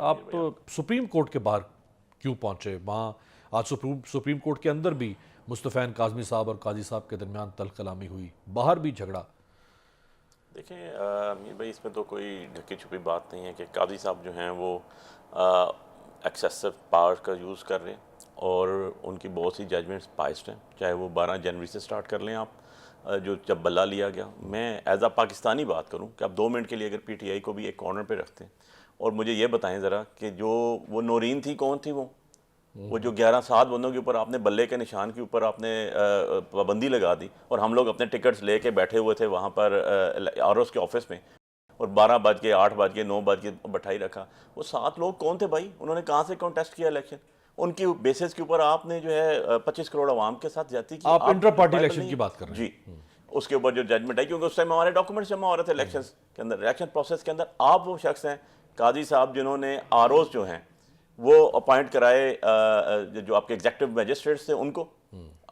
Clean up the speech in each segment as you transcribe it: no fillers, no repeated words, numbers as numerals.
آپ supreme court کے باہر کیوں پہنچے؟ وہاں آج سپریم کورٹ کے اندر بھی مصطفین کاظمی صاحب اور قاضی صاحب کے درمیان تلخ کلامی ہوئی، باہر بھی جھگڑا۔ دیکھیں امیر بھائی، اس میں تو کوئی ڈھکی چھپی بات نہیں ہے کہ قاضی صاحب جو ہیں وہ ایکسیسو پاور کا یوز کر رہے ہیں، اور ان کی بہت سی ججمنٹس بائسڈ ہیں، چاہے وہ 12 جنوری سے سٹارٹ کر لیں آپ، جو جب بلہ لیا گیا۔ میں ایز اے پاکستانی بات کروں کہ آپ 2 منٹ کے لیے اگر پی ٹی آئی کو بھی ایک کارنر پہ رکھتے ہیں اور مجھے یہ بتائیں ذرا کہ جو وہ نورین تھی، کون تھی وہ جو 11-7 بندوں کے اوپر آپ نے بلے کے نشان کے اوپر آپ نے پابندی لگا دی، اور ہم لوگ اپنے ٹکٹس لے کے بیٹھے ہوئے تھے وہاں پر آر اوز کے آفس میں، اور 12 بج کے 8 بج کے 9 بج کے بٹھائی رکھا۔ وہ 7 لوگ کون تھے بھائی؟ انہوں نے کہاں سے کانٹیسٹ کیا الیکشن؟ ان کی بیسس کے اوپر آپ نے جو ہے 25 کروڑ عوام کے ساتھ زیادتی کی۔ آپ انٹر پارٹی الیکشن کی بات کر رہے ہیں؟ جی، اس کے اوپر جو ججمنٹ ہے، کیونکہ اس ٹائم ہمارے ڈاکومنٹس جمع ہو رہے تھے الیکشنز کے اندر، الیکشن پروسیس کے اندر۔ آپ وہ شخص ہیں قاضی صاحب جنہوں نے آر اوز جو ہیں وہ اپوائنٹ کرائے، جو آپ کے ایگزیکٹو میجسٹریٹس تھے ان کو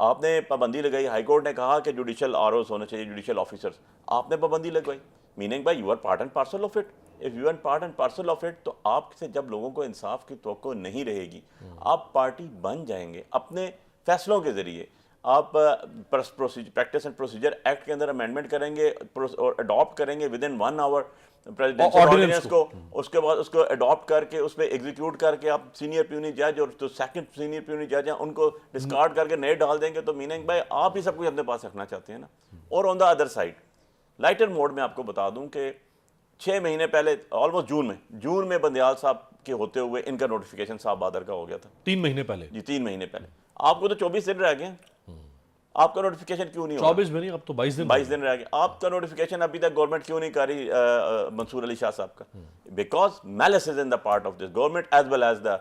آپ نے پابندی لگائی۔ ہائی کورٹ نے کہا کہ جوڈیشل آر اوز ہونے چاہیے، جوڈیشل آفیسرز، آپ نے پابندی لگوائی۔ Meaning by you are part and parcel of it. If you are part and parcel of it, تو آپ سے جب لوگوں کو انصاف کی توقع نہیں رہے گی، آپ پارٹی بن جائیں گے اپنے فیصلوں کے ذریعے۔ آپ پریکٹس اینڈ پروسیجر ایکٹ کے اندر امینڈمنٹ کریں گے اور اڈاپٹ کریں گے within 1 hour presidential ordinance کو، اس کے بعد اس کو اڈاپٹ کر کے اس پہ ایگزیکیوٹ کر کے آپ سینئر پیونی جج اور جو سیکنڈ سینئر پیونی جج ہیں ان کو ڈسکارڈ کر کے نئے ڈال دیں گے۔ تو میننگ بائی آپ ہی سب کچھ اپنے پاس رکھنا چاہتے ہیں نا۔ اور on the other side lighter mode میں آپ کو بتا دوں کہ 6 مہینے پہلے آلموسٹ جون میں بندیال صاحب کے ہوتے ہوئے ان کا نوٹیفیکیشن صاحب بادر کا ہو گیا تھا 3 مہینے پہلے؟ جی 3 مہینے پہلے۔ آپ کو تو 24 دن رہ گئے ہیں، آپ کا نوٹیفیکیشن کیوں نہیں ہو؟ 24 میں نہیں، اب تو 22 دن رہ گئے۔ آپ کا نوٹیفیکیشن ابھی تک گورنمنٹ کیوں نہیں کر رہی منصور علی شاہ صاحب کا؟ بیکاز میلس is in the part of this government as well as the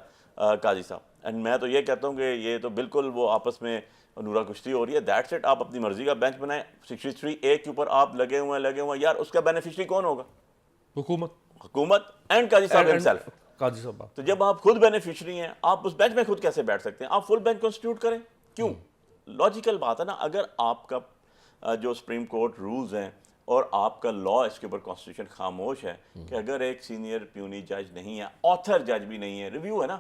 Qazi صاحب۔ اینڈ میں تو یہ کہتا ہوں کہ یہ تو بالکل وہ آپس میں نورا کشتی ہو رہی ہے۔ That's it. آپ اپنی مرضی کا بینچ بنائیں، 63A کے اوپر آپ لگے ہوئے ہیں، یار اس کا بینیفیشری کون ہوگا؟ حکومت اینڈ قاضی صاحب ہمسیلف۔ قاضی صاحب تو جب آپ خود بینیفیشری ہیں، آپ اس بینچ میں خود کیسے بیٹھ سکتے ہیں؟ آپ فل بینچ کنسٹیٹیوٹ کریں۔ کیوں؟ لاجیکل بات ہے نا۔ اگر آپ کا جو سپریم کورٹ رولز ہیں اور آپ کا لا اس کے اوپر کانسٹیٹیوشن خاموش ہے کہ اگر ایک سینئر پیونی جج نہیں ہے، آتھر جج بھی نہیں ہے، ریویو ہے نا،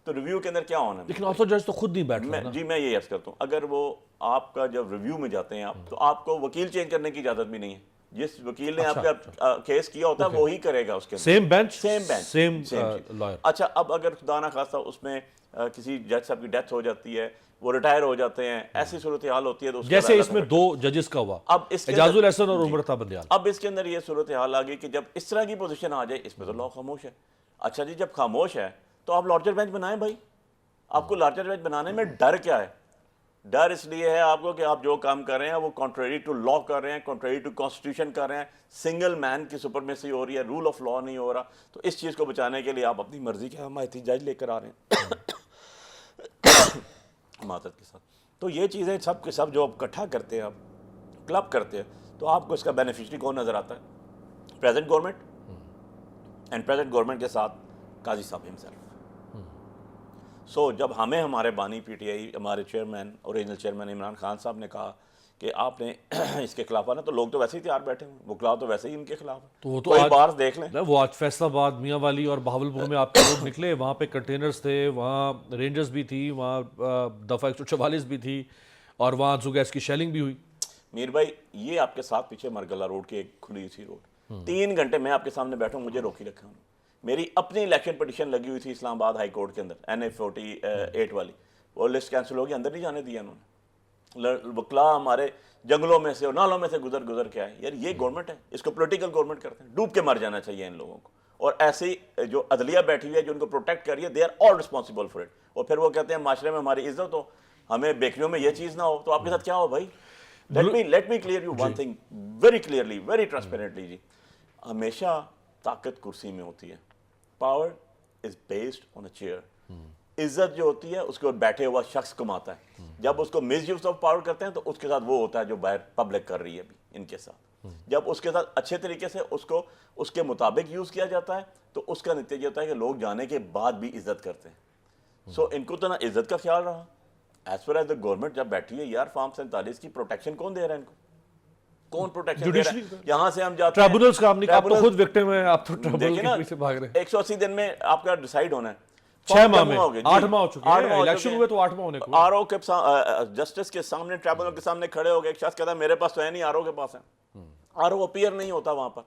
تو ریویو کے اندر کیا ہونا ہے؟ لیکن آتھر جج تو خود نہیں بیٹھ رہا نا۔ جی میں یہ عرض کرتا ہوں، اگر وہ آپ کا جب ریویو میں جاتے ہیں آپ، تو آپ کو وکیل چینج کرنے کی اجازت بھی نہیں ہے۔ جس وکیل نے آپ کا کیس کیا ہوتا ہے وہی کرے گا اس کے سیم بینچ سیم لائر۔ اچھا، اب اگر خدا نہ خواستہ اس میں کسی جج صاحب کی ڈیتھ ہو جاتی ہے، وہ ریٹائر ہو جاتے ہیں، ایسی صورتحال ہوتی ہے، تو جیسے اس میں 2 ججز کا ہوا، اعجاز الحسن اور عمر عطا بندیال۔ اب اس کے اندر یہ صورتحال آ گئی کہ جب اس طرح کی پوزیشن آ جائے، اس میں تو لا خاموش ہے۔ اچھا جی، جب خاموش ہے تو آپ لارجر بینچ بنائیں بھائی۔ آپ کو لارجر بینچ بنانے میں ڈر کیا ہے؟ ڈر اس لیے ہے آپ کو کہ آپ جو کام کر رہے ہیں وہ کنٹریری ٹو لا کر رہے ہیں، کنٹریری ٹو کانسٹیٹیوشن کر رہے ہیں، سنگل مین کی سپرمیسی ہو رہی ہے، رول آف لا نہیں ہو رہا۔ تو اس چیز کو بچانے کے لیے آپ اپنی مرضی کے حمایتی جج لے کر آ رہے ہیں معذرت کے ساتھ۔ تو یہ چیزیں سب کے سب جو آپ اکٹھا کرتے ہیں، آپ کلب کرتے ہیں، تو آپ کو اس کا بینیفیشری کون نظر آتا ہے؟ Present government, and present government کے ساتھ قاضی صاحب ہمسیلف۔ سو جب ہمیں ہمارے بانی پی ٹی آئی، ہمارے chairman, original chairman Imran Khan صاحب نے کہا کہ آپ نے اس کے خلاف آنا، تو لوگ تو ویسے ہی تیار بیٹھے ہیں، وکلاء تو ویسے ہی ان کے خلاف ہیں۔ تو وہ تو کوئی بار دیکھ لیں، وہ آج فیصل آباد، میاں والی اور بہاولپور میں آپ کے لوگ نکلے، وہاں پہ کنٹینرز تھے، وہاں رینجرز بھی تھی، وہاں دفعہ 144 بھی تھی، اور وہاں زوگیس کی شیلنگ بھی ہوئی۔ میر بھائی یہ آپ کے ساتھ پیچھے مرگلہ روڈ کی ایک کھلی سی روڈ، 3 گھنٹے میں آپ کے سامنے بیٹھا ہوں، مجھے روکی رکھا ہوں۔ میری اپنی الیکشن پٹیشن لگی ہوئی تھی اسلام آباد ہائی کورٹ کے اندر، NA 48 والی، وہ لسٹ کینسل ہوگی، اندر نہیں جانے دیا انہوں نے۔ وکلاء ہمارے جنگلوں میں سے اور نالوں میں سے گزر کے آئے۔ یار یہ گورنمنٹ ہے، اس کو پولیٹیکل گورنمنٹ کرتے ہیں، ڈوب کے مر جانا چاہیے ان لوگوں کو۔ اور ایسی جو عدلیہ بیٹھی ہوئی ہے جو ان کو پروٹیکٹ کر رہی ہے، they are all responsible for it. اور پھر وہ کہتے ہیں معاشرے میں ہماری عزت ہو، ہمیں بیکریوں میں یہ چیز نہ ہو، تو آپ کے ساتھ کیا ہو بھائی؟ Let me clear you one thing very clearly, very transparently جی، ہمیشہ طاقت کرسی میں ہوتی ہے۔ Power is based on a chair. عزت جو ہوتی ہے اس کے اوپر بیٹھے ہوا شخص کماتا ہے۔ جب اس کو مس یوز آف پاور کرتے ہیں تو اس کے ساتھ وہ ہوتا ہے جو باہر پبلک کر رہی ہے ابھی ان کے ساتھ۔ جب اس کے ساتھ اچھے طریقے سے اس کو اس کے مطابق یوز کیا جاتا ہے تو اس کا نتیجہ ہوتا ہے کہ لوگ جانے کے بعد بھی عزت کرتے ہیں۔ سو ان کو تو نہ عزت کا خیال رہا، as far as the government جب بیٹھی ہے، یار فارم 47 کی پروٹیکشن کون دے رہا ہے ان کو؟ کون پروٹیکشن دے رہا ہے؟ یہاں سے ہم جاتے ٹریبونلز کام نہیں، آپ تو خود وکٹم ہیں، آپ تو ٹریبونل دیکھیں کے نا پیچھے بھاگ رہے ہیں۔ 180 دن میں آپ کا ڈیسائیڈ ہونا ہے، 6 ماہ میں ہو گئے، 8 ماہ ہو چکے ہیں، الیکشن ہوئے تو 8 ماہ ہونے کو آر او کے جسٹس کے سامنے، ٹریبونل کے سامنے کھڑے ہو گئے، ایک شخص کہتا ہے میرے پاس تو ہے نہیں، آر او کے پاس ہے، آر او اپیئر نہیں ہوتا وہاں پر،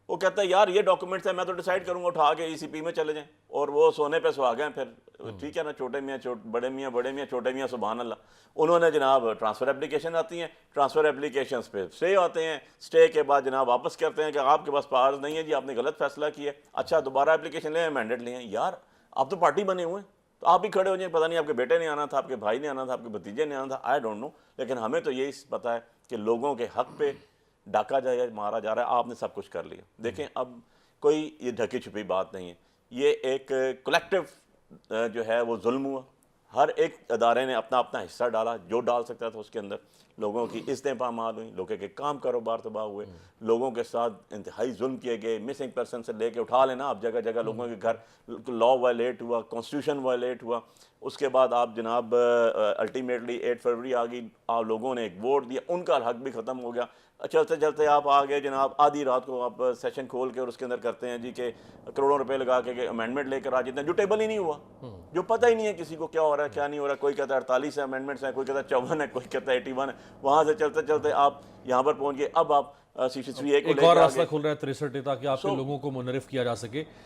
وہ کہتا ہے یار یہ ڈاکومنٹس ہیں، میں تو ڈیسائیڈ کروں گا، اٹھا کے ای سی پی میں چلے جائیں، اور وہ سونے پہ سہاگے ہیں پھر، ٹھیک ہے نا، چھوٹے میاں بڑے میاں، بڑے میاں چھوٹے میاں، سبحان اللہ، انہوں نے جناب ٹرانسفر اپلیکیشن آتی ہیں، ٹرانسفر اپلیکیشنز پہ اسٹے آتے ہیں، اسٹے کے بعد جناب واپس کرتے ہیں کہ آپ کے پاس پاورز نہیں ہے جی، آپ نے غلط فیصلہ کیا ہے، اچھا دوبارہ اپلیکیشن لیں، امینڈڈ لیں، یار آپ تو پارٹی بنے ہوئے ہیں، تو آپ بھی کھڑے ہو جائیں، پتہ نہیں آپ کے بیٹے نے آنا تھا، آپ کے بھائی نے آنا تھا، آپ کے بھتیجے نے آنا تھا، آئی ڈونٹ نو، لیکن ہمیں تو یہی پتہ ہے کہ لوگوں کے حق پہ ڈاکا جائے، مارا جا رہا ہے، آپ نے سب کچھ کر لیا۔ دیکھیں اب کوئی یہ ڈھکی چھپی بات نہیں ہے، یہ ایک کلیکٹیو جو ہے وہ ظلم ہوا، ہر ایک ادارے نے اپنا اپنا حصہ ڈالا، جو ڈال سکتا تھا اس کے اندر، لوگوں کی عزتیں پامال ہوئیں، لوگوں کے کام کاروبار تباہ ہوئے، لوگوں کے ساتھ انتہائی ظلم کیے گئے، مسنگ پرسن سے لے کے اٹھا لینا آپ جگہ جگہ، لوگوں کے گھر لا وائلیٹ ہوا، کانسٹیٹیوشن وائلیٹ ہوا، اس کے بعد آپ جناب الٹیمیٹلی 8 فروری آ گئی، آپ لوگوں نے ایک ووٹ دیا، ان کا حق بھی ختم ہو گیا، چلتے چلتے آپ آگے جناب آدھی رات کو آپ سیشن کھول کے اور اس کے اندر کرتے ہیں جی کہ کروڑوں روپے لگا کے امینڈمنٹ لے کر آ جاتے ہیں، جو ٹیبل ہی نہیں ہوا، جو پتہ ہی نہیں ہے کسی کو کیا ہو رہا ہے کیا نہیں ہو رہا ہے، کوئی کہتا ہے 48 امینڈمنٹس ہیں، کوئی کہتا ہے 54 ہے، کوئی کہتا ہے 81 ہے، وہاں سے چلتے چلتے آپ یہاں پر پہنچ گئے، اب آپ CC3A کو ایک لے اور کے راستہ آگے، کھل رہا ہے 63 تاکہ آپ کے لوگوں کو منحرف کیا جا سکے۔